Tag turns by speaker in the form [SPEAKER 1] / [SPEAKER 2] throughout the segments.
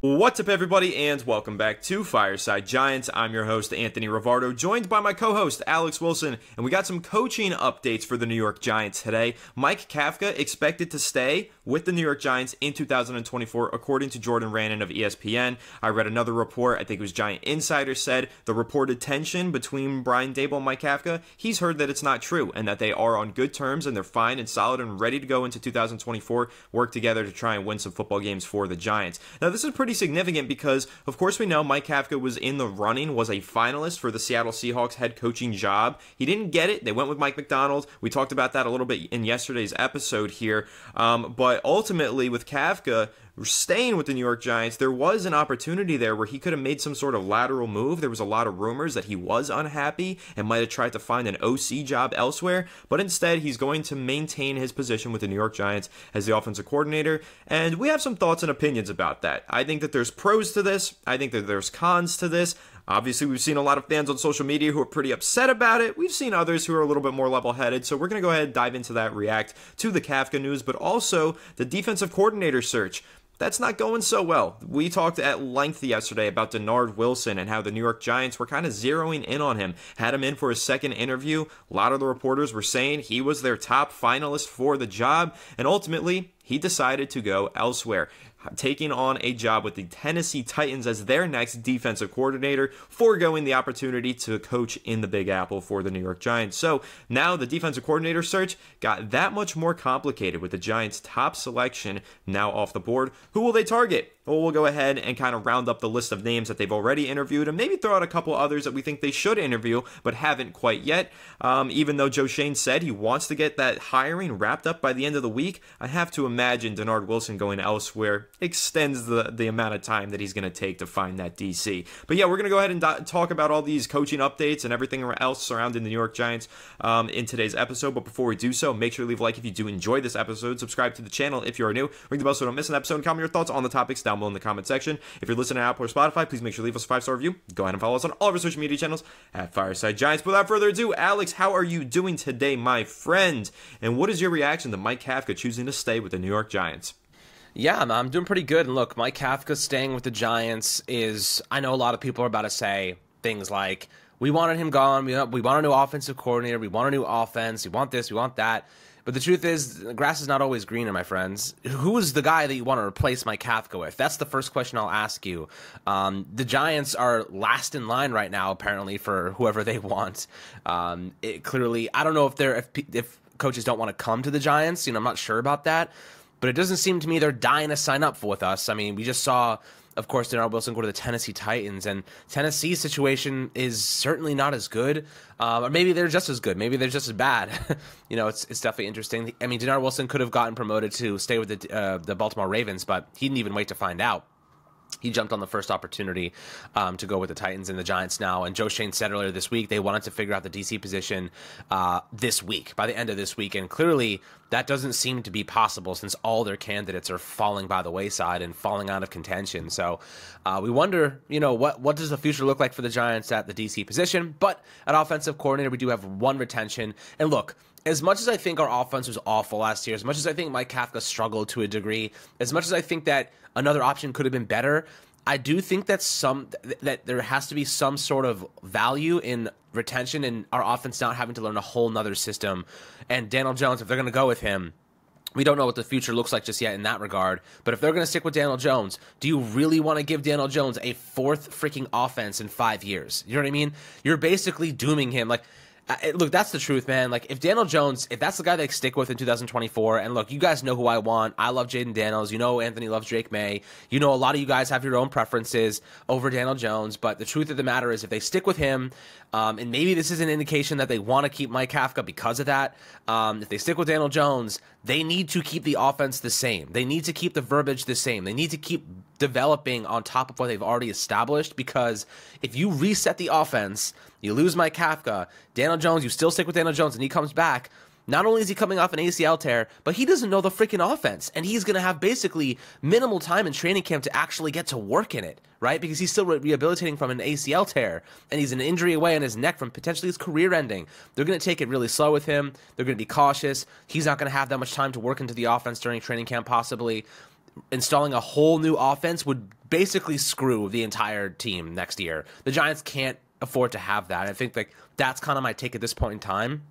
[SPEAKER 1] What's up, everybody, and welcome back to Fireside Giants. I'm your host, Anthony Rivardo, joined by my co-host, Alex Wilson, and we got some coaching updates for the New York Giants today. Mike Kafka expected to stay with the New York Giants in 2024, according to Jordan Rannon of ESPN. I read another report, I think it was Giant Insider, said the reported tension between Brian Daboll and Mike Kafka, he's heard that it's not true, and that they are on good terms, and they're fine and solid and ready to go into 2024, work together to try and win some football games for the Giants. Now, this is pretty significant because, of course, we know Mike Kafka was in the running, was a finalist for the Seattle Seahawks head coaching job. He didn't get it. They went with Mike McDonald. We talked about that a little bit in yesterday's episode here. But ultimately, with Kafka staying with the New York Giants, there was an opportunity there where he could have made some sort of lateral move. There was a lot of rumors that he was unhappy and might have tried to find an OC job elsewhere, but instead he's going to maintain his position with the New York Giants as the offensive coordinator, and we have some thoughts and opinions about that. I think that there's pros to this. I think that there's cons to this. Obviously, we've seen a lot of fans on social media who are pretty upset about it. We've seen others who are a little bit more level-headed, so we're going to go ahead and dive into that, react to the Kafka news, but also the defensive coordinator search. That's not going so well. We talked at length yesterday about Denard Wilson and how the New York Giants were kind of zeroing in on him. Had him in for his second interview. A lot of the reporters were saying he was their top finalist for the job, and ultimately, he decided to go elsewhere, taking on a job with the Tennessee Titans as their next defensive coordinator, foregoing the opportunity to coach in the Big Apple for the New York Giants. So now the defensive coordinator search got that much more complicated with the Giants' top selection now off the board. Who will they target? Well, we'll go ahead and kind of round up the list of names that they've already interviewed and maybe throw out a couple others that we think they should interview but haven't quite yet. Even though Joe Schoen said he wants to get that hiring wrapped up by the end of the week, I have to imagine Denard Wilson going elsewhere extends the amount of time that he's going to take to find that DC. But yeah, we're going to go ahead and talk about all these coaching updates and everything else surrounding the New York Giants in today's episode. But before we do so, make sure to leave a like if you do enjoy this episode. Subscribe to the channel if you are new. Ring the bell so you don't miss an episode, and comment your thoughts on the topics down below in the comment section. If you're listening to Apple or Spotify, please make sure to leave us a 5-star review. Go ahead and follow us on all of our social media channels at Fireside Giants. But without further ado, Alex, how are you doing today, my friend? And what is your reaction to Mike Kafka choosing to stay with the New York Giants?
[SPEAKER 2] Yeah, I'm doing pretty good. And look, Mike Kafka staying with the Giants is, I know a lot of people are about to say things like, we wanted him gone, we want a new offensive coordinator, we want a new offense, we want this, we want that. But the truth is, the grass is not always greener, my friends. Who is the guy that you want to replace Mike Kafka with? That's the first question I'll ask you. The Giants are last in line right now, apparently, for whoever they want. Clearly, I don't know if coaches don't want to come to the Giants. I'm not sure about that. But it doesn't seem to me they're dying to sign up with us. I mean, we just saw, of course, Denard Wilson go to the Tennessee Titans, and Tennessee's situation is certainly not as good. Or maybe they're just as good. Maybe they're just as bad. It's definitely interesting. I mean, Denard Wilson could have gotten promoted to stay with the Baltimore Ravens, but he didn't even wait to find out. He jumped on the first opportunity to go with the Titans and the Giants now. And Joe Schoen said earlier this week they wanted to figure out the DC position this week, by the end of this week. And clearly that doesn't seem to be possible since all their candidates are falling by the wayside and falling out of contention. So we wonder, what does the future look like for the Giants at the DC position? But at offensive coordinator, we do have one retention. And look, as much as I think our offense was awful last year, as much as I think Mike Kafka struggled to a degree, as much as I think that another option could have been better, I do think that there has to be some sort of value in retention and our offense not having to learn a whole nother system. And Daniel Jones, if they're going to go with him, we don't know what the future looks like just yet in that regard. But if they're going to stick with Daniel Jones, do you really want to give Daniel Jones a fourth freaking offense in 5 years? You know what I mean? You're basically dooming him. Look, that's the truth, man. If Daniel Jones, if that's the guy they stick with in 2024, and look, you guys know who I want. I love Jaden Daniels. Anthony loves Drake May. A lot of you guys have your own preferences over Daniel Jones, but the truth of the matter is if they stick with him, and maybe this is an indication that they want to keep Mike Kafka because of that, if they stick with Daniel Jones, they need to keep the offense the same. They need to keep the verbiage the same. They need to keep developing on top of what they've already established, because if you reset the offense, you lose Mike Kafka, Daniel Jones, you still stick with Daniel Jones, and he comes back, not only is he coming off an ACL tear, but he doesn't know the freaking offense, and he's going to have basically minimal time in training camp to actually get to work in it, right? Because he's still rehabilitating from an ACL tear, and he's an injury away on his neck from potentially his career ending. They're going to take it really slow with him. They're going to be cautious. He's not going to have that much time to work into the offense during training camp, possibly. installing a whole new offense would basically screw the entire team next year. The Giants can't afford to have that. I think like that's kind of my take at this point in time.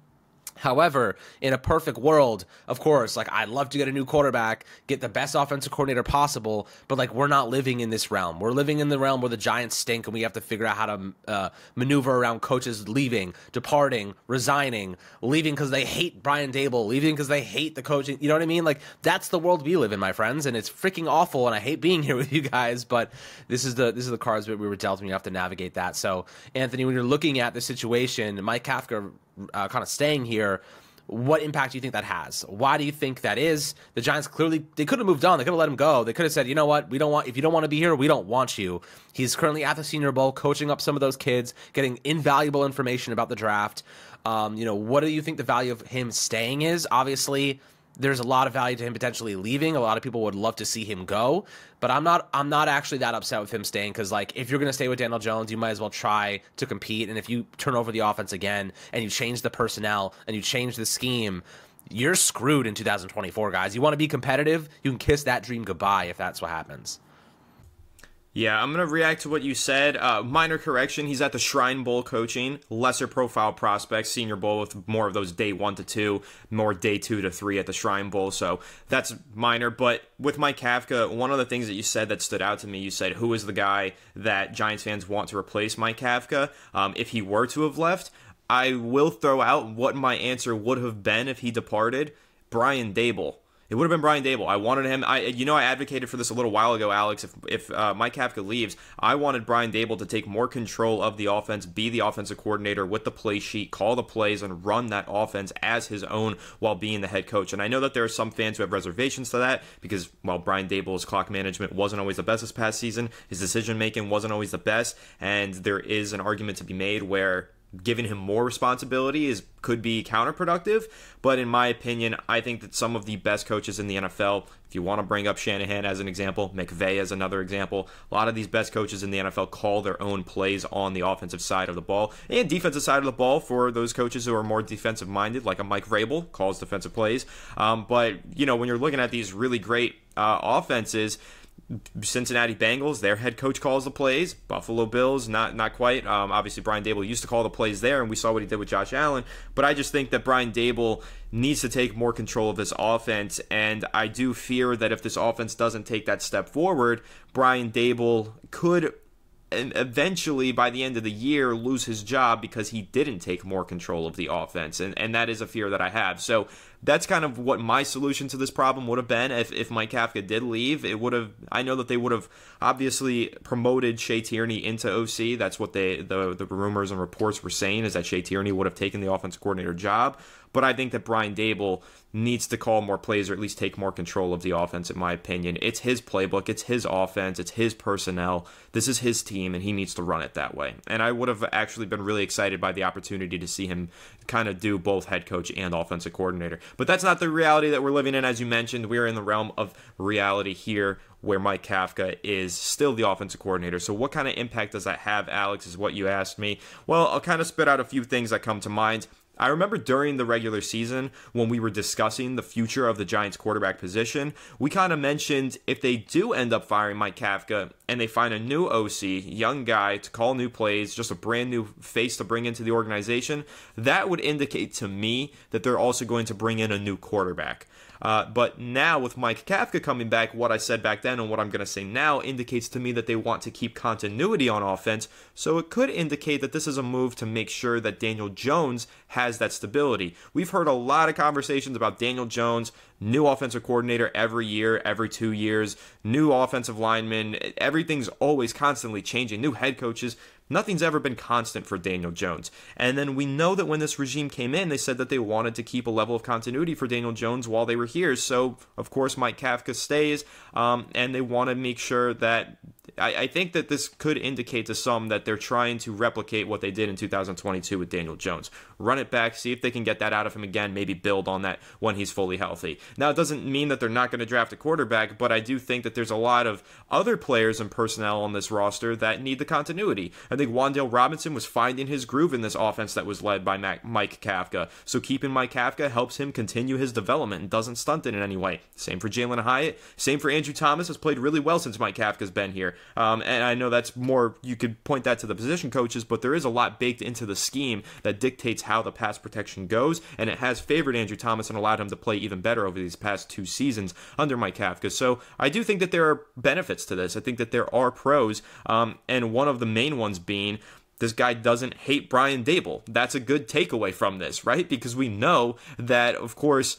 [SPEAKER 2] However, in a perfect world, of course, like I'd love to get a new quarterback, get the best offensive coordinator possible, but like we're not living in this realm. We're living in the realm where the Giants stink and we have to figure out how to maneuver around coaches leaving, departing, resigning, leaving because they hate Brian Dable, leaving because they hate the coaching. You know what I mean? Like that's the world we live in, my friends, and it's freaking awful. And I hate being here with you guys, but this is the cards that we were dealt, and you have to navigate that. So, Anthony, when you're looking at the situation, Mike Kafka kind of staying here, what impact do you think that has? Why do you think that is? The Giants clearly, they could have moved on. They could have let him go. They could have said, you know what, if you don't want to be here, we don't want you. He's currently at the Senior Bowl, coaching up some of those kids, getting invaluable information about the draft. What do you think the value of him staying is? Obviously, there's a lot of value to him potentially leaving. A lot of people would love to see him go, but I'm not actually that upset with him staying, because like if you're going to stay with Daniel Jones, you might as well try to compete. And if you turn over the offense again and you change the personnel and you change the scheme, you're screwed in 2024, guys. You want to be competitive, you can kiss that dream goodbye if that's what happens.
[SPEAKER 1] Yeah, I'm going to react to what you said. Minor correction, he's at the Shrine Bowl coaching, lesser profile prospects, Senior Bowl with more of those day 1 to 2, more day 2 to 3 at the Shrine Bowl, so that's minor. But with Mike Kafka, one of the things that you said that stood out to me, you said, who is the guy that Giants fans want to replace Mike Kafka if he were to have left? I will throw out what my answer would have been if he departed. Brian Dable. It would have been Brian Dable. I wanted him. I advocated for this a little while ago, Alex. If Mike Kafka leaves, I wanted Brian Dable to take more control of the offense, be the offensive coordinator with the play sheet, call the plays, and run that offense as his own while being the head coach. And I know that there are some fans who have reservations to that because, while Brian Dable's clock management wasn't always the best this past season, his decision-making wasn't always the best, and there is an argument to be made where giving him more responsibility could be counterproductive. But in my opinion, I think that some of the best coaches in the NFL, if you want to bring up Shanahan as an example, McVay as another example, a lot of these best coaches in the NFL call their own plays on the offensive side of the ball and defensive side of the ball for those coaches who are more defensive minded, like a Mike Vrabel calls defensive plays. But when you're looking at these really great offenses, Cincinnati Bengals, their head coach calls the plays. Buffalo Bills, not quite. Obviously, Brian Dable used to call the plays there, and we saw what he did with Josh Allen. But I just think that Brian Dable needs to take more control of this offense, and I do fear that if this offense doesn't take that step forward, Brian Dable could eventually, by the end of the year, lose his job because he didn't take more control of the offense, and that is a fear that I have. So that's kind of what my solution to this problem would have been if Mike Kafka did leave. I know that they would have obviously promoted Shea Tierney into OC. That's what the rumors and reports were saying, is that Shea Tierney would have taken the offensive coordinator job. But I think that Brian Dable needs to call more plays, or at least take more control of the offense, in my opinion. It's his playbook. It's his offense. It's his personnel. This is his team, and he needs to run it that way. And I would have actually been really excited by the opportunity to see him kind of do both head coach and offensive coordinator. But that's not the reality that we're living in. As you mentioned, we are in the realm of reality here, where Mike Kafka is still the offensive coordinator. So what kind of impact does that have, Alex, is what you asked me. Well, I'll kind of spit out a few things that come to mind. I remember during the regular season when we were discussing the future of the Giants quarterback position, we kind of mentioned if they do end up firing Mike Kafka and they find a new OC, young guy to call new plays, just a brand new face to bring into the organization, that would indicate to me that they're also going to bring in a new quarterback. But now with Mike Kafka coming back, what I said back then and what I'm going to say now indicates to me that they want to keep continuity on offense. So it could indicate that this is a move to make sure that Daniel Jones has that stability. We've heard a lot of conversations about Daniel Jones, new offensive coordinator every year, every 2 years, new offensive linemen. Everything's always constantly changing, new head coaches. Nothing's ever been constant for Daniel Jones. And then we know that when this regime came in, they said that they wanted to keep a level of continuity for Daniel Jones while they were here. So, of course, Mike Kafka stays, and they want to make sure that I think that this could indicate to some that they're trying to replicate what they did in 2022 with Daniel Jones. Run it back, see if they can get that out of him again, maybe build on that when he's fully healthy. Now, it doesn't mean that they're not going to draft a quarterback, but I do think that there's a lot of other players and personnel on this roster that need the continuity. I think Wan'Dale Robinson was finding his groove in this offense that was led by Mike Kafka. So keeping Mike Kafka helps him continue his development and doesn't stunt it in any way. Same for Jalen Hyatt. Same for Andrew Thomas, has played really well since Mike Kafka's been here. And I know that's more, you could point that to the position coaches, but there is a lot baked into the scheme that dictates how the pass protection goes, and it has favored Andrew Thomas and allowed him to play even better over these past 2 seasons under Mike Kafka. So I do think that there are benefits to this. I think that there are pros, and one of the main ones being this guy doesn't hate Brian Daboll. That's a good takeaway from this, right? Because we know that, of course,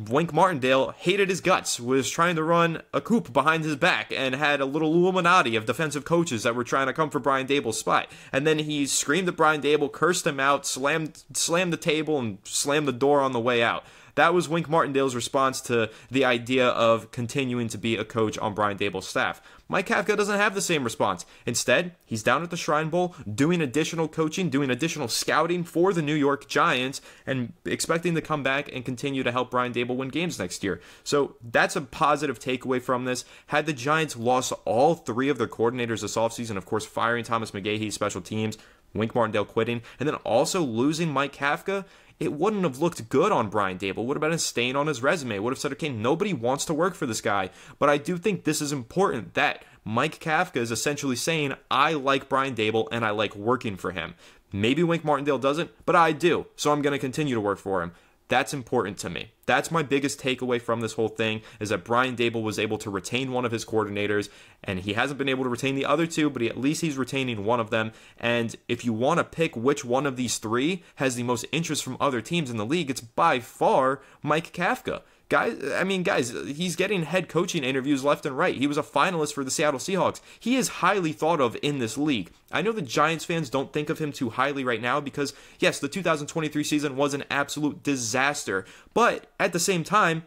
[SPEAKER 1] Wink Martindale hated his guts, was trying to run a coup behind his back, and had a little Illuminati of defensive coaches that were trying to come for Brian Daboll's spot. And then he screamed at Brian Daboll, cursed him out, slammed the table, and slammed the door on the way out. That was Wink Martindale's response to the idea of continuing to be a coach on Brian Daboll's staff. Mike Kafka doesn't have the same response. Instead, he's down at the Shrine Bowl doing additional coaching, doing additional scouting for the New York Giants, and expecting to come back and continue to help Brian Daboll win games next year. So that's a positive takeaway from this. Had the Giants lost all 3 of their coordinators this offseason, of course, firing Thomas McGahee, special teams, Wink Martindale quitting, and then also losing Mike Kafka, it wouldn't have looked good on Brian Daboll. It would have been a stain on his resume. It would have said, okay, nobody wants to work for this guy. But I do think this is important, that Mike Kafka is essentially saying, I like Brian Daboll and I like working for him. Maybe Wink Martindale doesn't, but I do. So I'm going to continue to work for him. That's important to me. That's my biggest takeaway from this whole thing, is that Brian Daboll was able to retain one of his coordinators, and he hasn't been able to retain the other 2, but at least he's retaining one of them. And if you want to pick which one of these 3 has the most interest from other teams in the league, it's by far Mike Kafka. Guys, he's getting head coaching interviews left and right. He was a finalist for the Seattle Seahawks. He is highly thought of in this league. I know the Giants fans don't think of him too highly right now because, yes, the 2023 season was an absolute disaster. But at the same time,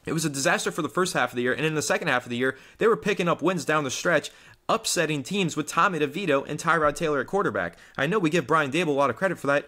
[SPEAKER 1] it was a disaster for the first half of the year, and in the second half of the year, they were picking up wins down the stretch, upsetting teams with Tommy DeVito and Tyrod Taylor at quarterback. I know we give Brian Daboll a lot of credit for that.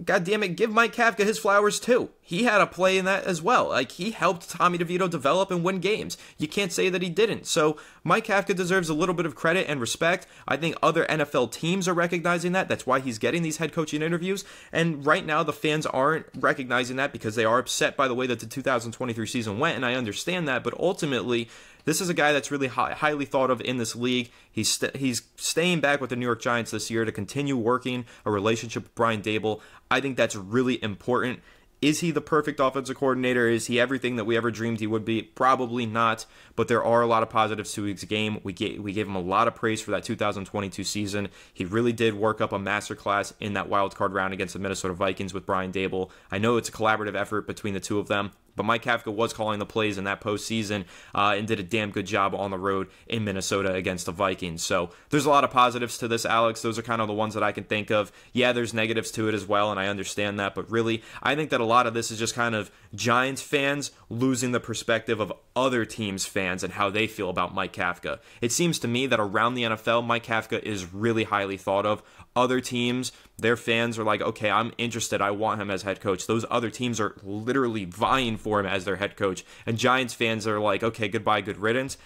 [SPEAKER 1] God damn it, give Mike Kafka his flowers too. He had a play in that as well. Like, he helped Tommy DeVito develop and win games. You can't say that he didn't. So Mike Kafka deserves a little bit of credit and respect. I think other NFL teams are recognizing that. That's why he's getting these head coaching interviews. And right now the fans aren't recognizing that because they are upset by the way that the 2023 season went, and I understand that. But ultimately, this is a guy that's really highly thought of in this league. He's staying back with the New York Giants this year to continue working a relationship with Brian Daboll. I think that's really important. Is he the perfect offensive coordinator? Is he everything that we ever dreamed he would be? Probably not, but there are a lot of positives to his game. We gave him a lot of praise for that 2022 season. He really did work up a masterclass in that wild card round against the Minnesota Vikings with Brian Daboll. I know it's a collaborative effort between the 2 of them, but Mike Kafka was calling the plays in that postseason and did a damn good job on the road in Minnesota against the Vikings. So there's a lot of positives to this, Alex. Those are kind of the ones that I can think of. Yeah, there's negatives to it as well, and I understand that. But really, I think that a lot of this is just kind of Giants fans losing the perspective of other teams' fans and how they feel about Mike Kafka. It seems to me that around the NFL, Mike Kafka is really highly thought of. Other teams, their fans are like, okay, I'm interested. I want him as head coach. Those other teams are literally vying for him as their head coach. And Giants fans are like, okay, goodbye, good riddance.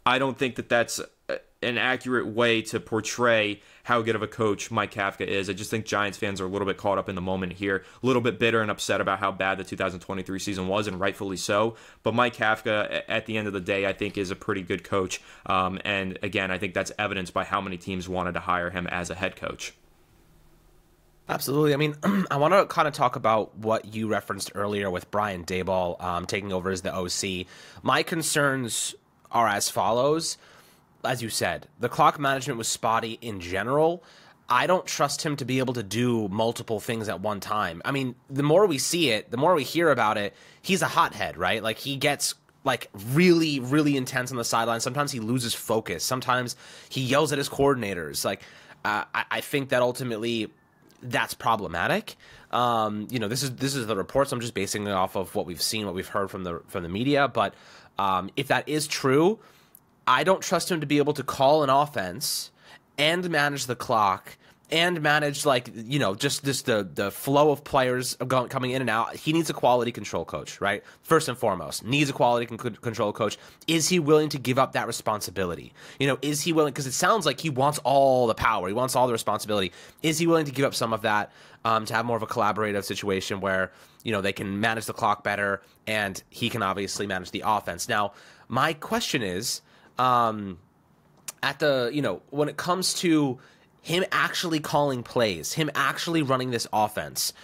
[SPEAKER 1] I don't think that that's an accurate way to portray how good of a coach Mike Kafka is. I just think Giants fans are a little bit caught up in the moment here, a little bit bitter and upset about how bad the 2023 season was, and rightfully so. But Mike Kafka, at the end of the day, I think is a pretty good coach. And again, I think that's evidenced by how many teams wanted to hire him as a head coach.
[SPEAKER 2] Absolutely. I mean, I want to kind of talk about what you referenced earlier with Brian Daboll taking over as the OC. My concerns are as follows. As you said, the clock management was spotty in general. I don't trust him to be able to do multiple things at one time. I mean, the more we see it, the more we hear about it, he's a hothead, right? Like, he gets like really, really intense on the sideline. Sometimes he loses focus. Sometimes he yells at his coordinators. Like, I think that ultimately that's problematic. This is the reports. I'm just basing it off of what we've seen, what we've heard from the media. But if that is true, I don't trust him to be able to call an offense and manage the clock and manage, like, you know, just the flow of players coming in and out. He needs a quality control coach, right? First and foremost, needs a quality control coach. Is he willing to give up that responsibility? You know, is he willing? Because it sounds like he wants all the power. He wants all the responsibility. Is he willing to give up some of that to have more of a collaborative situation where, you know, they can manage the clock better and he can obviously manage the offense? Now, my question is, when it comes to him actually calling plays, him actually running this offense,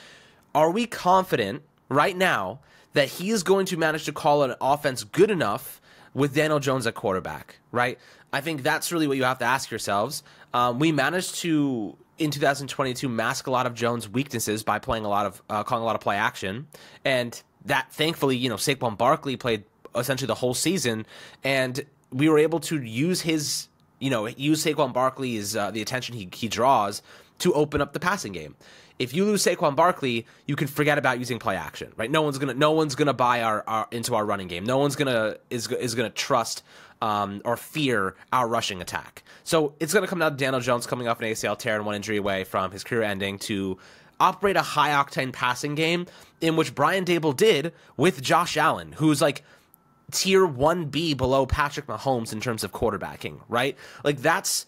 [SPEAKER 2] are we confident right now that he is going to manage to call an offense good enough with Daniel Jones at quarterback, right? I think that's really what you have to ask yourselves. We managed to, in 2022, mask a lot of Jones' weaknesses by playing calling a lot of play action, and that, thankfully, you know, Saquon Barkley played essentially the whole season, and we were able to use Saquon Barkley's the attention he draws to open up the passing game. If you lose Saquon Barkley, you can forget about using play action, right? No one's gonna buy our into our running game. No one's gonna trust or fear our rushing attack. So it's gonna come down to Daniel Jones coming off an ACL tear and one injury away from his career ending to operate a high octane passing game, in which Brian Daboll did with Josh Allen, who's like tier 1B below Patrick Mahomes in terms of quarterbacking, right? Like that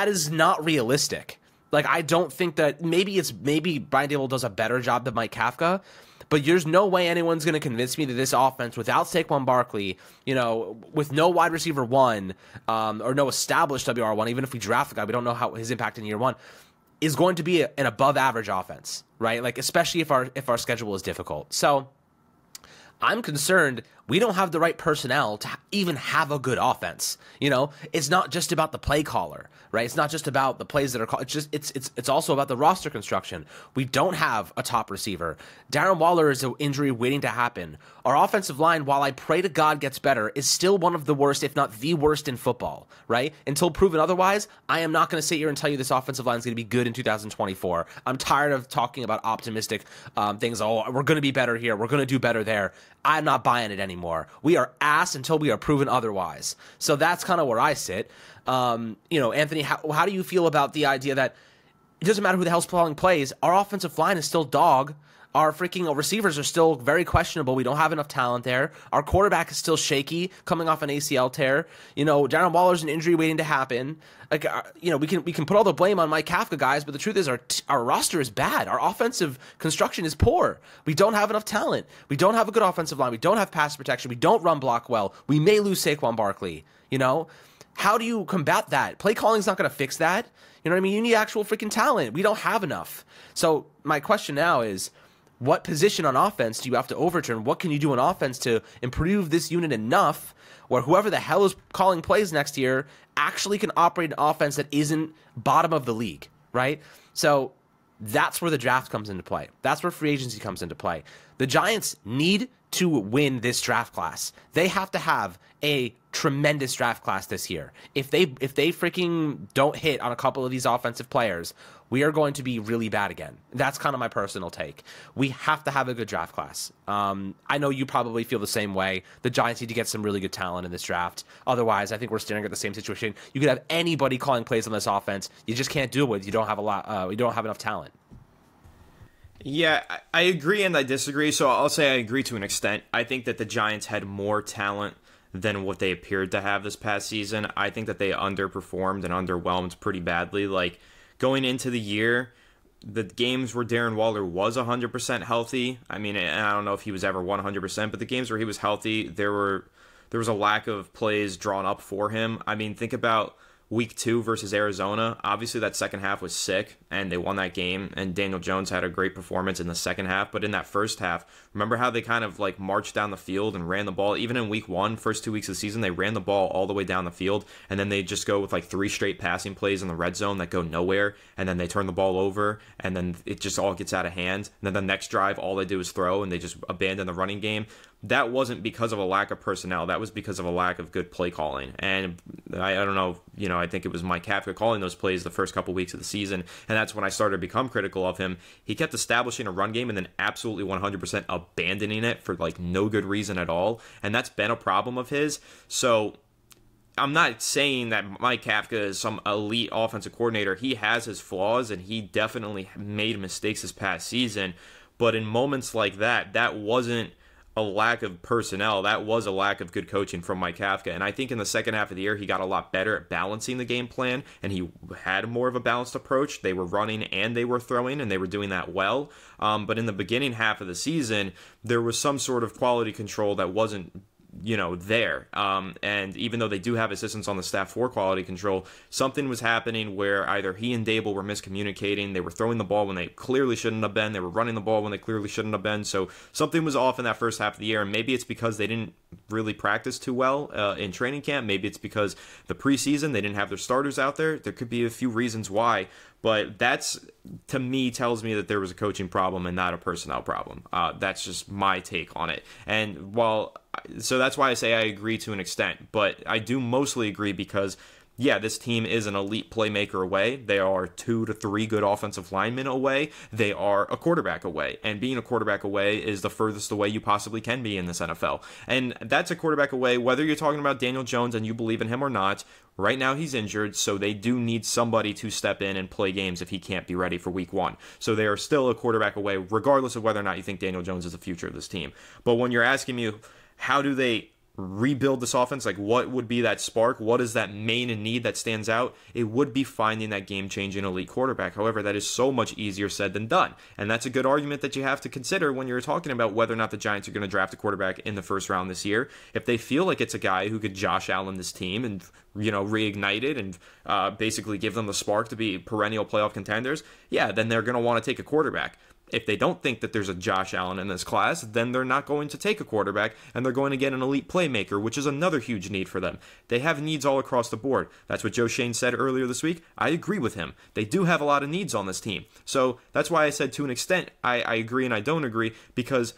[SPEAKER 2] is not realistic. Like, I don't think that maybe Brian Daboll does a better job than Mike Kafka, but there's no way anyone's going to convince me that this offense without Saquon Barkley, you know, with no wide receiver one, or no established WR1, even if we draft the guy, we don't know how his impact in year one, is going to be an above average offense, right? Like, especially if our schedule is difficult. So I'm concerned we don't have the right personnel to even have a good offense. You know, it's not just about the play caller, right? It's not just about the plays that are called. It's also about the roster construction. We don't have a top receiver. Darren Waller is an injury waiting to happen. Our offensive line, while I pray to God gets better, is still one of the worst, if not the worst, in football, right? Until proven otherwise, I am not going to sit here and tell you this offensive line is going to be good in 2024. I'm tired of talking about optimistic things. Oh, we're going to be better here. We're going to do better there. I'm not buying it anymore. We are ass until we are proven otherwise. So that's kind of where I sit. Anthony, how do you feel about the idea that it doesn't matter who the hell's calling plays, our offensive line is still dog. Our freaking receivers are still very questionable. We don't have enough talent there. Our quarterback is still shaky, coming off an ACL tear. You know, Darren Waller's an injury waiting to happen. Like, we can put all the blame on Mike Kafka guys, but the truth is our roster is bad. Our offensive construction is poor. We don't have enough talent. We don't have a good offensive line. We don't have pass protection. We don't run block well. We may lose Saquon Barkley. You know, how do you combat that? Play calling's not going to fix that. You know what I mean? You need actual freaking talent. We don't have enough. So my question now is, what position on offense do you have to overturn? What can you do on offense to improve this unit enough where whoever the hell is calling plays next year actually can operate an offense that isn't bottom of the league, right? So that's where the draft comes into play. That's where free agency comes into play. The Giants need to win this draft class. They have to have a tremendous draft class this year. If they freaking don't hit on a couple of these offensive players, we are going to be really bad again. That's kind of my personal take. We have to have a good draft class. I know you probably feel the same way. The Giants need to get some really good talent in this draft. Otherwise, I think we're staring at the same situation. You could have anybody calling plays on this offense. You just can't do it with. You don't have you don't have enough talent.
[SPEAKER 1] Yeah, I agree and I disagree. So I'll say I agree to an extent. I think that the Giants had more talent than what they appeared to have this past season. I think that they underperformed and underwhelmed pretty badly. Like, going into the year, the games where Darren Waller was 100% healthy, I mean, and I don't know if he was ever 100%, but the games where he was healthy, there was a lack of plays drawn up for him. I mean, think about Week 2 versus Arizona. Obviously, that second half was sick, and they won that game, and Daniel Jones had a great performance in the second half. But in that first half, remember how they kind of like marched down the field and ran the ball? Even in Week 1, first 2 weeks of the season, they ran the ball all the way down the field, and then they just go with like 3 straight passing plays in the red zone that go nowhere, and then they turn the ball over, and then it just all gets out of hand. And then the next drive, all they do is throw, and they just abandon the running game. That wasn't because of a lack of personnel. That was because of a lack of good play calling. And I don't know, I think it was Mike Kafka calling those plays the first couple weeks of the season, and that's when I started to become critical of him. He kept establishing a run game and then absolutely 100% abandoning it for like no good reason at all, and that's been a problem of his. So I'm not saying that Mike Kafka is some elite offensive coordinator. He has his flaws, and he definitely made mistakes this past season. But in moments like that, that wasn't a lack of personnel. That was a lack of good coaching from Mike Kafka. And I think in the second half of the year, he got a lot better at balancing the game plan, and he had more of a balanced approach. They were running and they were throwing, and they were doing that well. But in the beginning half of the season, there was some sort of quality control that wasn't there. And even though they do have assistants on the staff for quality control, something was happening where either he and Dable were miscommunicating. They were throwing the ball when they clearly shouldn't have been. They were running the ball when they clearly shouldn't have been. So something was off in that first half of the year. And maybe it's because they didn't really practice too well in training camp. Maybe it's because the preseason, they didn't have their starters out there. There could be a few reasons why. But that's, to me, tells me that there was a coaching problem and not a personnel problem. That's just my take on it. And so that's why I say I agree to an extent. But I do mostly agree because, yeah, this team is an elite playmaker away. They are 2 to 3 good offensive linemen away. They are a quarterback away. And being a quarterback away is the furthest away you possibly can be in this NFL. And that's a quarterback away, whether you're talking about Daniel Jones and you believe in him or not. Right now he's injured, so they do need somebody to step in and play games if he can't be ready for week 1. So they are still a quarterback away, regardless of whether or not you think Daniel Jones is the future of this team. But when you're asking me, how do they rebuild this offense? Like, what would be that spark? What is that main need that stands out? It would be finding that game-changing elite quarterback. However, that is so much easier said than done. And that's a good argument that you have to consider when you're talking about whether or not the Giants are going to draft a quarterback in the first round this year. If they feel like it's a guy who could Josh Allen this team and, reignite it and basically give them the spark to be perennial playoff contenders, yeah, then they're going to want to take a quarterback. If they don't think that there's a Josh Allen in this class, then they're not going to take a quarterback, and they're going to get an elite playmaker, which is another huge need for them. They have needs all across the board. That's what Joe Shane said earlier this week. I agree with him. They do have a lot of needs on this team. So that's why I said to an extent I agree and I don't agree, because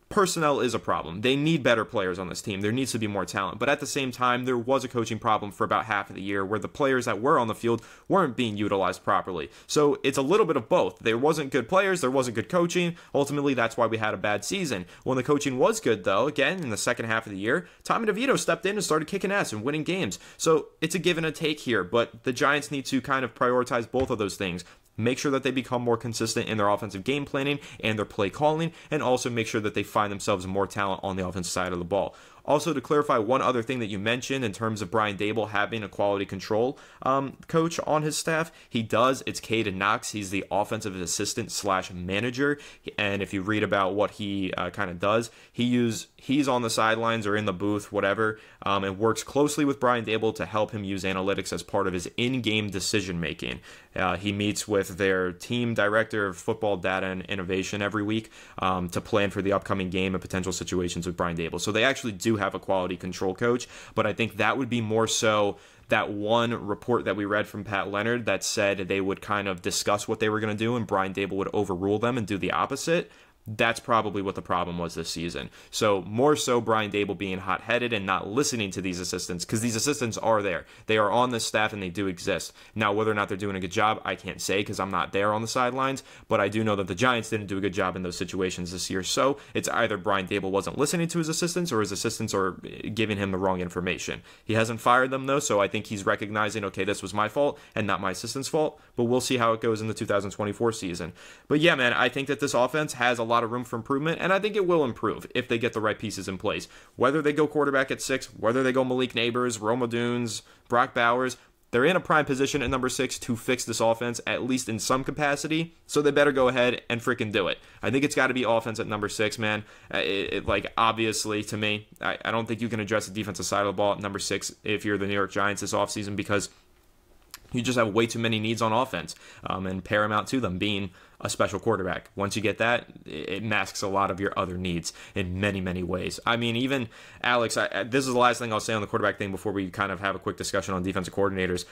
[SPEAKER 1] personnel is a problem. They need better players on this team. There needs to be more talent. But at the same time, there was a coaching problem for about half of the year where the players that were on the field weren't being utilized properly. So it's a little bit of both. There wasn't good players. There wasn't good coaching. Ultimately, that's why we had a bad season. When the coaching was good, though, again, in the second half of the year, Tommy DeVito stepped in and started kicking ass and winning games. So it's a give and a take here. But the Giants need to kind of prioritize both of those things. Make sure that they become more consistent in their offensive game planning and their play calling, and also make sure that they find themselves more talent on the offensive side of the ball. Also, to clarify one other thing that you mentioned in terms of Brian Dable having a quality control coach on his staff, he does. It's Caden Knox. He's the offensive assistant / manager. And if you read about what he kind of does, he's on the sidelines or in the booth, whatever, and works closely with Brian Dable to help him use analytics as part of his in-game decision making. He meets with their team director of football data and innovation every week to plan for the upcoming game and potential situations with Brian Dable. So they actually do have a quality control coach, but I think that would be more so that one report that we read from Pat Leonard that said they would kind of discuss what they were going to do and Brian Dable would overrule them and do the opposite. That's probably what the problem was this season. So more so Brian Dable being hot-headed and not listening to these assistants, because these assistants are there. They are on the staff and they do exist. Now, whether or not they're doing a good job, I can't say because I'm not there on the sidelines, but I do know that the Giants didn't do a good job in those situations this year. So it's either Brian Dable wasn't listening to his assistants or his assistants are giving him the wrong information. He hasn't fired them, though, so I think he's recognizing, okay, this was my fault and not my assistant's fault, but we'll see how it goes in the 2024 season. But yeah, man, I think that this offense has a lot of room for improvement, and I think it will improve if they get the right pieces in place. Whether they go quarterback at 6, whether they go Malik Neighbors, Roma Dunes, Brock Bowers, they're in a prime position at number 6 to fix this offense, at least in some capacity, so they better go ahead and freaking do it. I think it's got to be offense at number 6, man. Obviously, to me, I don't think you can address the defensive side of the ball at number 6 if you're the New York Giants this offseason, because you just have way too many needs on offense, and paramount to them being a special quarterback. Once you get that, it masks a lot of your other needs in many, many ways. I mean, even Alex, this is the last thing I'll say on the quarterback thing before we kind of have a quick discussion on defensive coordinators.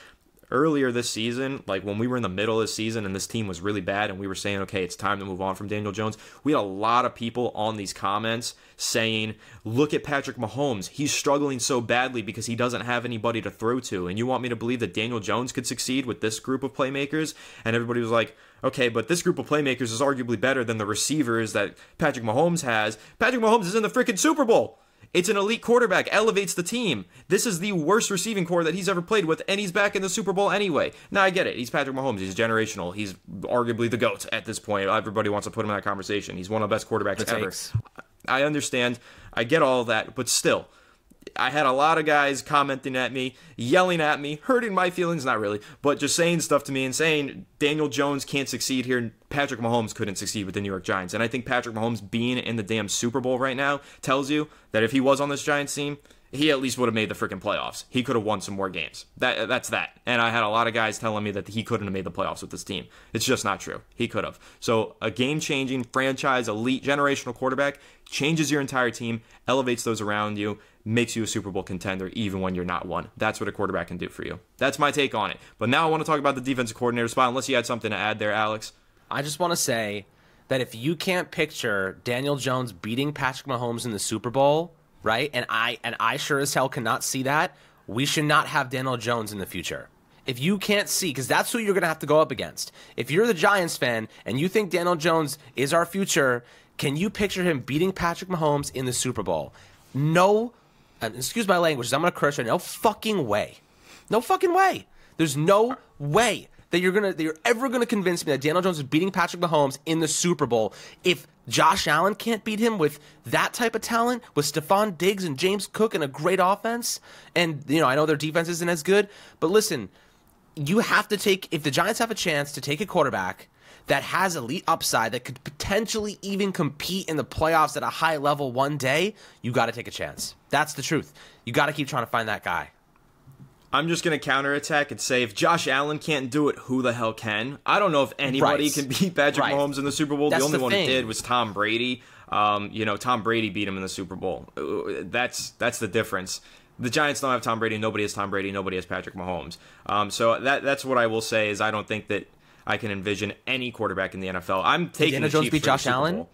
[SPEAKER 1] Earlier this season, like when we were in the middle of the season and this team was really bad and we were saying, okay, it's time to move on from Daniel Jones, we had a lot of people on these comments saying, look at Patrick Mahomes. He's struggling so badly because he doesn't have anybody to throw to. And you want me to believe that Daniel Jones could succeed with this group of playmakers? And everybody was like, okay, but this group of playmakers is arguably better than the receivers that Patrick Mahomes has. Patrick Mahomes is in the freaking Super Bowl. It's an elite quarterback, elevates the team. This is the worst receiving core that he's ever played with, and he's back in the Super Bowl anyway. Now, I get it. He's Patrick Mahomes. He's generational. He's arguably the GOAT at this point. Everybody wants to put him in that conversation. He's one of the best quarterbacks ever. I understand. I get all of that, but still, I had a lot of guys commenting at me, yelling at me, hurting my feelings, not really, but just saying stuff to me and saying Daniel Jones can't succeed here. Patrick Mahomes couldn't succeed with the New York Giants. And I think Patrick Mahomes being in the damn Super Bowl right now tells you that if he was on this Giants team, he at least would have made the freaking playoffs. He could have won some more games. That's that. And I had a lot of guys telling me that he couldn't have made the playoffs with this team. It's just not true. He could have. So a game-changing, franchise, elite, generational quarterback changes your entire team, elevates those around you, makes you a Super Bowl contender even when you're not one. That's what a quarterback can do for you. That's my take on it. But now I want to talk about the defensive coordinator spot, unless you had something to add there, Alex.
[SPEAKER 2] I just want to say that if you can't picture Daniel Jones beating Patrick Mahomes in the Super Bowl, right? And I sure as hell cannot see that. We should not have Daniel Jones in the future. If you can't see, because that's who you're going to have to go up against. If you're the Giants fan and you think Daniel Jones is our future, can you picture him beating Patrick Mahomes in the Super Bowl? No, excuse my language, I'm going to curse right now. No fucking way. No fucking way. There's no way that you're ever gonna convince me that Daniel Jones is beating Patrick Mahomes in the Super Bowl if Josh Allen can't beat him with that type of talent, with Stephon Diggs and James Cook and a great offense. And I know their defense isn't as good, but listen, you have to take, if the Giants have a chance to take a quarterback that has elite upside that could potentially even compete in the playoffs at a high level one day, you got to take a chance. That's the truth. You got to keep trying to find that guy.
[SPEAKER 1] I'm just going to counterattack and say if Josh Allen can't do it, who the hell can? I don't know if anybody can beat Patrick Mahomes in the Super Bowl. The only one who did was Tom Brady. Tom Brady beat him in the Super Bowl. That's the difference. The Giants don't have Tom Brady. Nobody has Tom Brady. Nobody has Patrick Mahomes. So that's what I will say is I don't think that I can envision any quarterback in the NFL. I'm taking the Chiefs
[SPEAKER 2] Jones beat
[SPEAKER 1] for
[SPEAKER 2] Josh
[SPEAKER 1] the Super
[SPEAKER 2] Allen?
[SPEAKER 1] Bowl.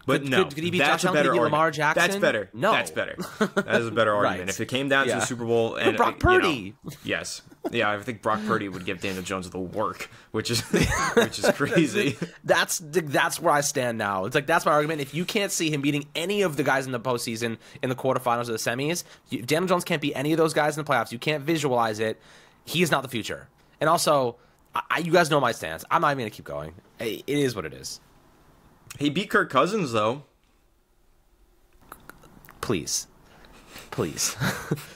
[SPEAKER 1] But no,
[SPEAKER 2] could he beat
[SPEAKER 1] that's
[SPEAKER 2] Josh
[SPEAKER 1] a
[SPEAKER 2] Allen?
[SPEAKER 1] better
[SPEAKER 2] Could he beat
[SPEAKER 1] argument.
[SPEAKER 2] Lamar Jackson?
[SPEAKER 1] That's better.
[SPEAKER 2] No.
[SPEAKER 1] That's better. That is a better argument.
[SPEAKER 2] Right.
[SPEAKER 1] If it came down to the Super Bowl and
[SPEAKER 2] Brock Purdy.
[SPEAKER 1] Yes. Yeah, I think Brock Purdy would give Daniel Jones the work, which is crazy.
[SPEAKER 2] That's where I stand now. It's like that's my argument. If you can't see him beating any of the guys in the postseason, in the quarterfinals or the semis, if Daniel Jones can't beat any of those guys in the playoffs, you can't visualize it. He is not the future. And also, you guys know my stance. I'm not even going to keep going. It is what it is.
[SPEAKER 1] He beat Kirk Cousins, though.
[SPEAKER 2] Please.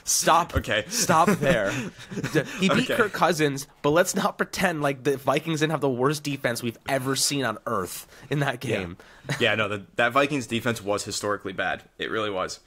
[SPEAKER 2] Stop.
[SPEAKER 1] Okay.
[SPEAKER 2] Stop there. He beat Kirk Cousins, but let's not pretend like the Vikings didn't have the worst defense we've ever seen on earth in that game.
[SPEAKER 1] Yeah, no, that Vikings defense was historically bad. It really was.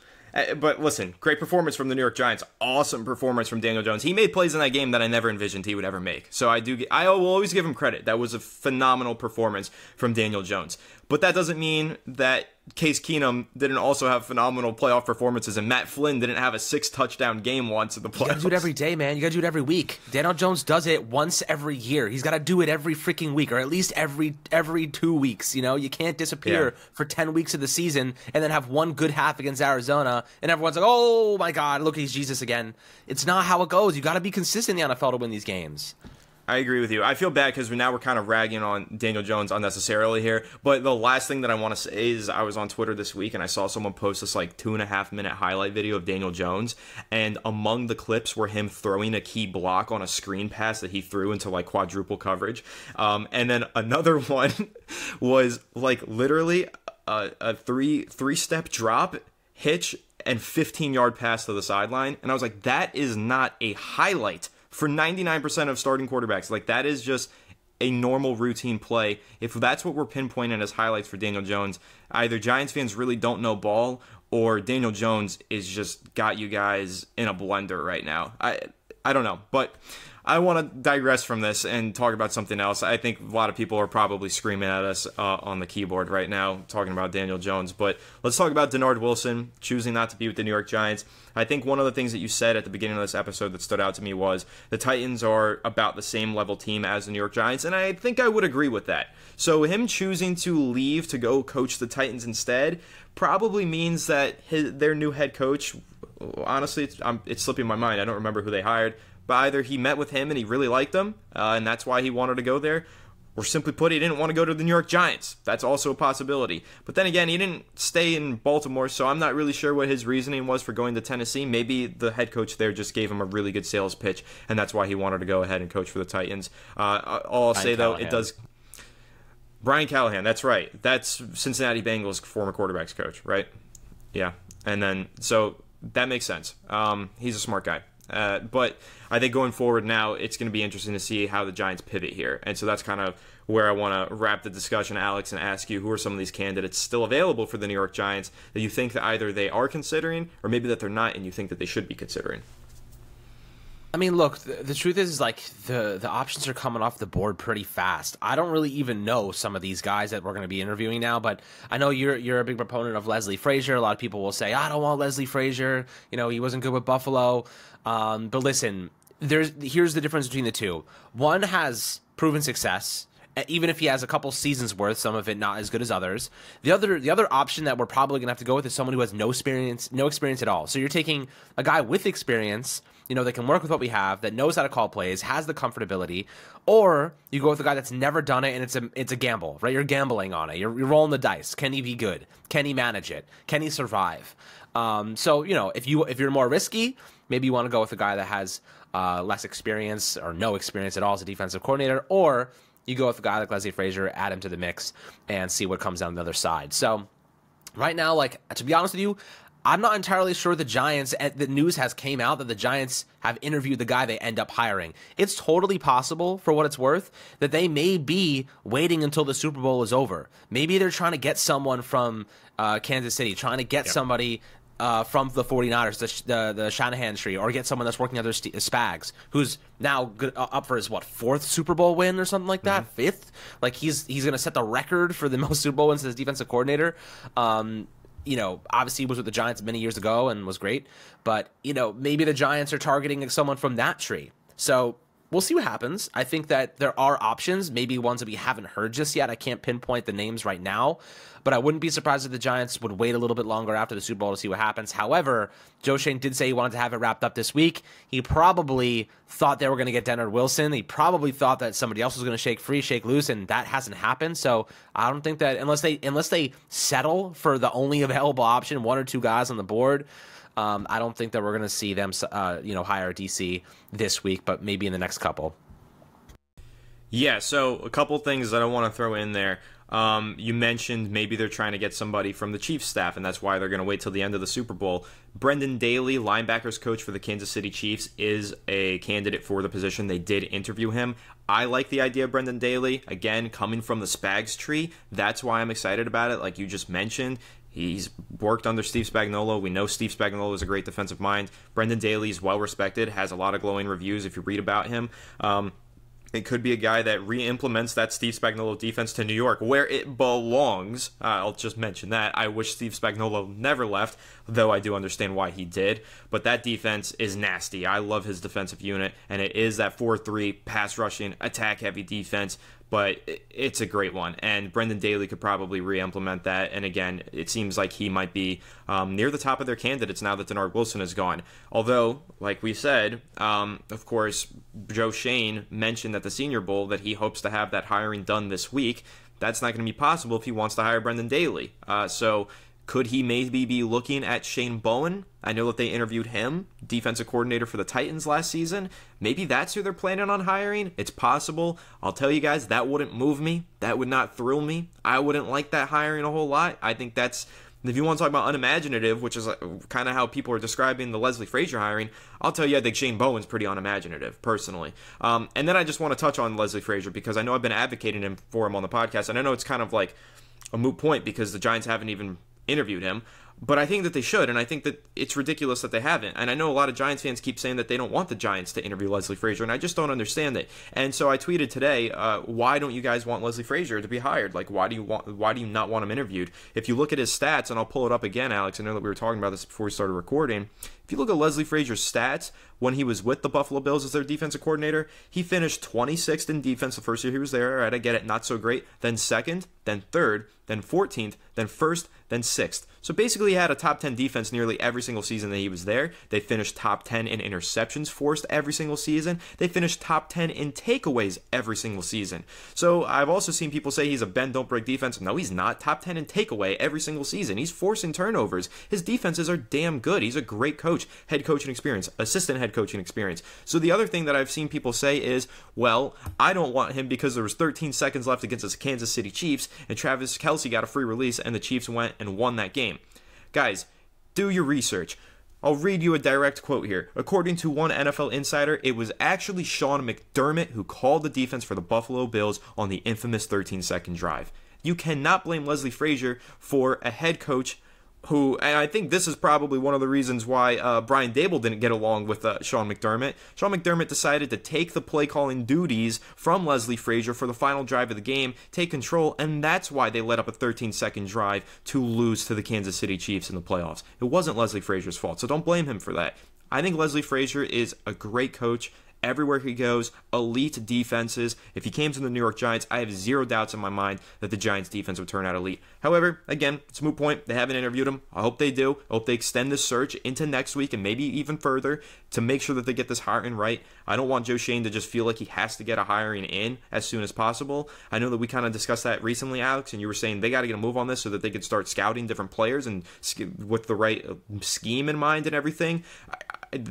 [SPEAKER 1] But listen, great performance from the New York Giants. Awesome performance from Daniel Jones. He made plays in that game that I never envisioned he would ever make. So I will always give him credit. That was a phenomenal performance from Daniel Jones. But that doesn't mean that Case Keenum didn't also have phenomenal playoff performances, and Matt Flynn didn't have a 6-touchdown game once in the playoffs.
[SPEAKER 2] You gotta do it every day, man. You gotta do it every week. Daniel Jones does it once every year. He's gotta do it every freaking week, or at least every 2 weeks. You can't disappear for 10 weeks of the season and then have one good half against Arizona, and everyone's like, oh my God, look, he's Jesus again. It's not how it goes. You gotta be consistent in the NFL to win these games.
[SPEAKER 1] I agree with you. I feel bad because now we're kind of ragging on Daniel Jones unnecessarily here. But the last thing that I want to say is I was on Twitter this week and I saw someone post this 2.5-minute highlight video of Daniel Jones. And among the clips were him throwing a key block on a screen pass that he threw into quadruple coverage. And then another one was literally a three-step drop, hitch, and 15-yard pass to the sideline. And I was like, that is not a highlight. For 99% of starting quarterbacks, that is just a normal routine play. If that's what we're pinpointing as highlights for Daniel Jones, either Giants fans really don't know ball or Daniel Jones is just got you guys in a blender right now. I don't know, but I want to digress from this and talk about something else. I think a lot of people are probably screaming at us on the keyboard right now talking about Daniel Jones, but let's talk about Denard Wilson choosing not to be with the New York Giants. I think one of the things that you said at the beginning of this episode that stood out to me was the Titans are about the same level team as the New York Giants, and I think I would agree with that. So him choosing to leave to go coach the Titans instead probably means that their new head coach, honestly, it's slipping my mind. I don't remember who they hired, but either he met with him and he really liked him, and that's why he wanted to go there, Or simply put, he didn't want to go to the New York Giants. That's also a possibility. But then again, he didn't stay in Baltimore, so I'm not really sure what his reasoning was for going to Tennessee. Maybe the head coach there just gave him a really good sales pitch, and that's why he wanted to go ahead and coach for the Titans. All I'll say, though, it does... Brian Callahan, that's right. That's Cincinnati Bengals former quarterback's coach, right? Yeah. And then, so that makes sense. He's a smart guy. But I think going forward now, it's going to be interesting to see how the Giants pivot here. And so that's kind of where I want to wrap the discussion, Alex, and ask you, who are some of these candidates still available for the New York Giants that you think that either they are considering or maybe that they're not and you think that they should be considering?
[SPEAKER 2] I mean, look, the truth is like the options are coming off the board pretty fast. I don't really even know some of these guys that we're going to be interviewing now, but I know you're a big proponent of Leslie Frazier. A lot of people will say, I don't want Leslie Frazier. You know, he wasn't good with Buffalo. But listen, here's the difference between the two. One has proven success, even if he has a couple seasons worth, some of it not as good as others. The other option that we're probably going to have to go with is someone who has no experience at all. So you're taking a guy with experience, you know, that can work with what we have, that knows how to call plays, has the comfortability, or you go with a guy that's never done it and it's a gamble, right? You're gambling on it. You're rolling the dice. Can he be good? Can he manage it? Can he survive? So, you know, if you're more risky, maybe you want to go with a guy that has less experience or no experience at all as a defensive coordinator, or you go with a guy like Leslie Frazier, add him to the mix, and see what comes down the other side. So right now, like, to be honest with you, I'm not entirely sure the Giants, the news has came out that the Giants have interviewed the guy they end up hiring. It's totally possible, for what it's worth, that they may be waiting until the Super Bowl is over. Maybe they're trying to get someone from Kansas City, trying to get somebody from the 49ers, the Shanahan tree, or get someone that's working under Spags, who's now up for his, fourth Super Bowl win or something like that? Fifth? Like, he's going to set the record for the most Super Bowl wins as defensive coordinator. You know, obviously he was with the Giants many years ago and was great, but, you know, maybe the Giants are targeting someone from that tree. So we'll see what happens. I think that there are options, maybe ones that we haven't heard just yet. I can't pinpoint the names right now, but I wouldn't be surprised if the Giants would wait a little bit longer after the Super Bowl to see what happens. However, Joe Schoen did say he wanted to have it wrapped up this week. He probably thought they were going to get Leonard Wilson. He probably thought that somebody else was going to shake loose, and that hasn't happened. So I don't think that unless they settle for the only available option, one or two guys on the board, I don't think that we're going to see them, hire DC this week, but maybe in the next couple.
[SPEAKER 1] Yeah, so a couple things that I want to throw in there. You mentioned maybe they're trying to get somebody from the Chiefs staff, and that's why they're going to wait till the end of the Super Bowl. Brendan Daly, linebackers coach for the Kansas City Chiefs, is a candidate for the position. They did interview him. I like the idea of Brendan Daly. Again, coming from the Spags tree, that's why I'm excited about it, like you just mentioned. He's worked under Steve Spagnuolo. We know Steve Spagnuolo is a great defensive mind. Brendan Daly is well-respected, has a lot of glowing reviews if you read about him. It could be a guy that re-implements that Steve Spagnuolo defense to New York, where it belongs. I'll just mention that. I wish Steve Spagnuolo never left, though I do understand why he did. But that defense is nasty. I love his defensive unit, and it is that 4-3 pass-rushing, attack-heavy defense. But it's a great one, and Brendan Daly could probably re-implement that. And again, it seems like he might be near the top of their candidates now that Leonard Wilson is gone. Although, like we said, of course, Joe Schoen mentioned at the Senior Bowl that he hopes to have that hiring done this week. That's not going to be possible if he wants to hire Brendan Daly. So could he maybe be looking at Shane Bowen? I know that they interviewed him, defensive coordinator for the Titans last season. Maybe that's who they're planning on hiring. It's possible. I'll tell you guys, that wouldn't move me. That would not thrill me. I wouldn't like that hiring a whole lot. I think that's, if you want to talk about unimaginative, which is kind of how people are describing the Leslie Frazier hiring, I'll tell you I think Shane Bowen's pretty unimaginative, personally. And then I just want to touch on Leslie Frazier because I know I've been advocating for him on the podcast, and I know it's kind of like a moot point because the Giants haven't even interviewed him, but I think that they should, and I think that it's ridiculous that they haven't. And I know a lot of Giants fans keep saying that they don't want the Giants to interview Leslie Frazier, and I just don't understand it. And so I tweeted today, why don't you guys want Leslie Frazier to be hired? Like, why do you not want him interviewed? If you look at his stats, and I'll pull it up again, Alex, I know that we were talking about this before we started recording. If you look at Leslie Frazier's stats when he was with the Buffalo Bills as their defensive coordinator, he finished 26th in defense the first year he was there. All right, I get it, not so great. Then second, then third, then 14th, then first, then sixth. So basically basically had a top 10 defense nearly every single season that he was there. They finished top 10 in interceptions forced every single season. They finished top 10 in takeaways every single season. So I've also seen people say he's a bend don't break defense. No, he's not. Top 10 in takeaway every single season. He's forcing turnovers. His defenses are damn good. He's a great coach. Head coaching experience, assistant head coaching experience. So the other thing that I've seen people say is, well, I don't want him because there was 13 seconds left against the Kansas City Chiefs and Travis Kelce got a free release and the Chiefs went and won that game. Guys, do your research. I'll read you a direct quote here. According to one NFL insider, it was actually Sean McDermott who called the defense for the Buffalo Bills on the infamous 13-second drive. You cannot blame Leslie Frazier for a head coach who, and I think this is probably one of the reasons why Brian Daboll didn't get along with Sean McDermott. Sean McDermott decided to take the play calling duties from Leslie Frazier for the final drive of the game, take control, and that's why they let up a 13-second drive to lose to the Kansas City Chiefs in the playoffs. It wasn't Leslie Frazier's fault, so don't blame him for that. I think Leslie Frazier is a great coach. Everywhere he goes, elite defenses. If he came to the New York Giants, I have zero doubts in my mind that the Giants defense would turn out elite. However, again, it's a moot point. They haven't interviewed him. I hope they do. I hope they extend this search into next week and maybe even further to make sure that they get this hiring right. I don't want Joe Schoen to just feel like he has to get a hiring in as soon as possible. I know that we kind of discussed that recently, Alex, and you were saying they got to get a move on this so that they could start scouting different players and with the right scheme in mind and everything.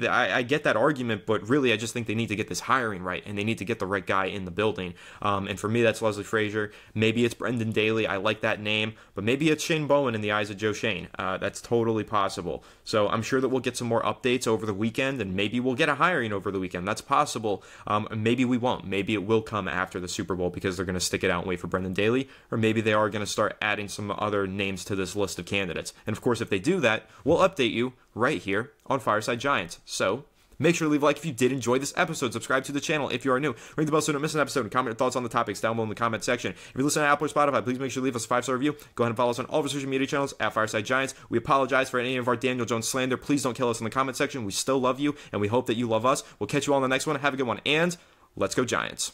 [SPEAKER 1] I get that argument, but really I just think they need to get this hiring right, and they need to get the right guy in the building. And for me, that's Leslie Frazier. Maybe it's Brendan Daly. I like that name. But maybe it's Shane Bowen in the eyes of Joe Schoen. That's totally possible. So I'm sure that we'll get some more updates over the weekend, and maybe we'll get a hiring over the weekend. That's possible. Maybe we won't. Maybe it will come after the Super Bowl because they're going to stick it out and wait for Brendan Daly, or maybe they are going to start adding some other names to this list of candidates. And of course, if they do that, we'll update you right here on Fireside Giants. So make sure to leave a like if you did enjoy this episode. Subscribe to the channel if you are new. Ring the bell so you don't miss an episode, and comment your thoughts on the topics down below in the comment section. If you're listening to Apple or Spotify, please make sure to leave us a 5-star review. Go ahead and follow us on all of our social media channels at Fireside Giants. We apologize for any of our Daniel Jones slander. Please don't kill us in the comment section. We still love you, and we hope that you love us. We'll catch you all in the next one. Have a good one, and let's go Giants.